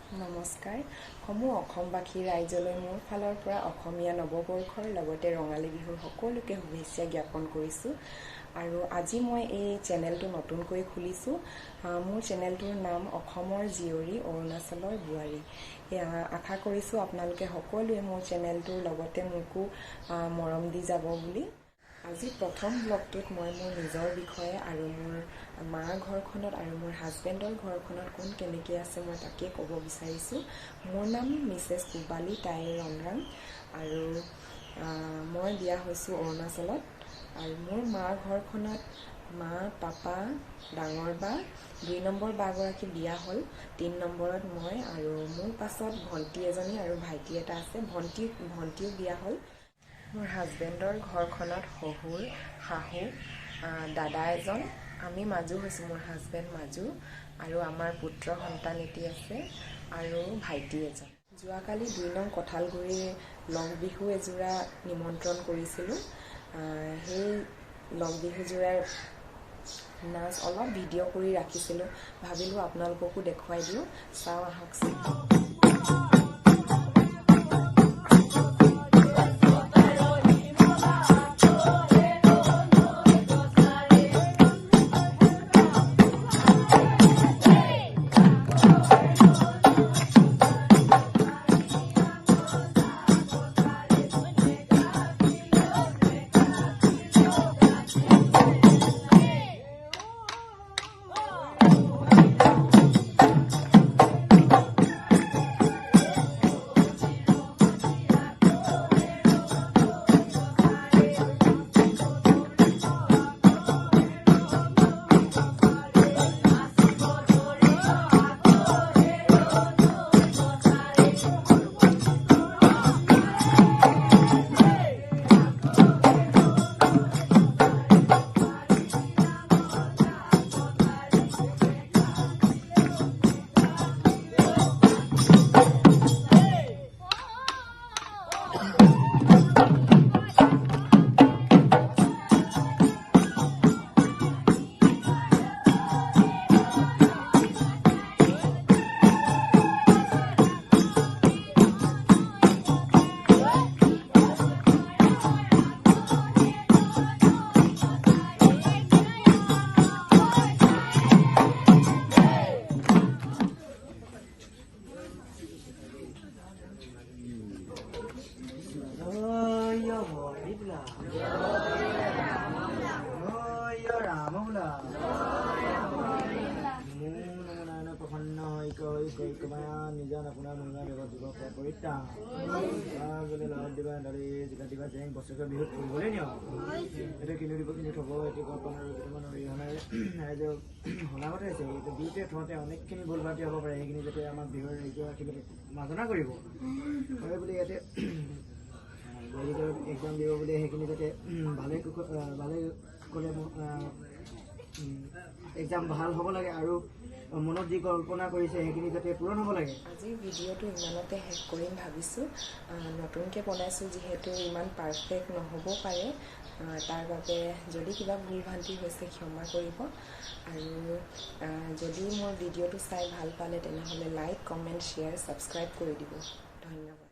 নমস্কাৰ। সমূহ অসমবাসী ৰাইজলৈ মোৰ ফালৰ পৰা অসমীয়া নৱবৰ্ষৰ লগতে ৰঙালী বিহুৰ সকলোকে শুভেচ্ছা জ্ঞাপন কৰিছোঁ। আৰু আজি মই এই চেনেলটো নতুনকৈ খুলিছোঁ। মোৰ চেনেলটোৰ নাম অসমৰ জীয়ৰী অৰুণাচলৰ বোৱাৰী। আশা কৰিছোঁ আপোনালোকে সকলোৱে মোৰ চেনেলটোৰ লগতে মোকো মৰম দি যাব বুলি। আজি প্ৰথম ব্লগটোত মই মোৰ নিজৰ বিষয়ে আৰু মোৰ মাৰ ঘৰখনত আৰু মোৰ হাজবেণ্ডৰ ঘৰখনত কোন কেনেকৈ আছে মই তাকে ক'ব বিচাৰিছোঁ। মোৰ নাম মিছেছ পূবালী তাইৰ ৰংৰাং আৰু মই বিয়া হৈছোঁ অৰুণাচলত। আৰু মোৰ মাৰ ঘৰখনত মা, পাপা, ডাঙৰ বা 2 নম্বৰ বাগৰাকী বিয়া হ'ল, 3 নম্বৰত মই আৰু মোৰ পাছত ভণ্টি এজনী আৰু ভাইটি এটা আছে। ভণ্টিও বিয়া হ'ল। মোৰ হাজবেণ্ডৰ ঘৰখনত শহুৰ, শাহু, দাদা এজন, আমি মাজু হৈছোঁ, মোৰ হাজবেণ্ড মাজু আৰু আমাৰ পুত্ৰ সন্তান এটি আছে আৰু ভাইটি এজন। যোৱাকালি 2 নং কঁঠালগুৰিৰ লং বিহু এযোৰা নিমন্ত্ৰণ কৰিছিলোঁ। সেই লং বিহুযোৰাৰ নাচ অলপ ভিডিঅ' কৰি ৰাখিছিলোঁ, ভাবিলোঁ আপোনালোককো দেখুৱাই দিওঁ, চাওঁ আহকচোন। নিজান আপোনাৰ মহিলা বিভাগ যুৱক পৰিত্ৰাণ যদি লাভত দিবা দালি জিকা দিবা জেং বছৰেকৰ বিহুত ফুৰিবলৈ নিয়ম এইটো কিনি দিব কিনি থ'ব। এইটো কল্পন আৰু কেইটামান অৰিহণাৰে ৰাইজৰ সনাগত হৈছে। এইটো বিহুতে থওঁতে অনেকখিনি ভুল ভ্ৰান্তি হ'ব পাৰে, সেইখিনি যাতে আমাৰ বিহুৰ ৰাইজৰ মাৰ্জনা কৰিব কৰে বুলি ইয়াতে এক্সাম দিব বুলি সেইখিনি যাতে ভালে কৰে এক্সাম ভাল হ'ব লাগে আৰু মনত যি কল্পনা কৰিছে সেইখিনি যাতে পূৰণ হ'ব লাগে। আজিৰ ভিডিঅ'টো ইমানতে শেষ কৰিম ভাবিছোঁ। নতুনকৈ বনাইছোঁ যিহেতু ইমান পাৰফেক্ট নহ'ব পাৰে, তাৰ বাবে যদি কিবা ভুল ভ্ৰান্তি হৈছে ক্ষমা কৰিব। আৰু যদি মোৰ ভিডিঅ'টো চাই ভাল পালে তেনেহ'লে লাইক, কমেণ্ট, শ্বেয়াৰ, ছাবস্ক্ৰাইব কৰি দিব। ধন্যবাদ।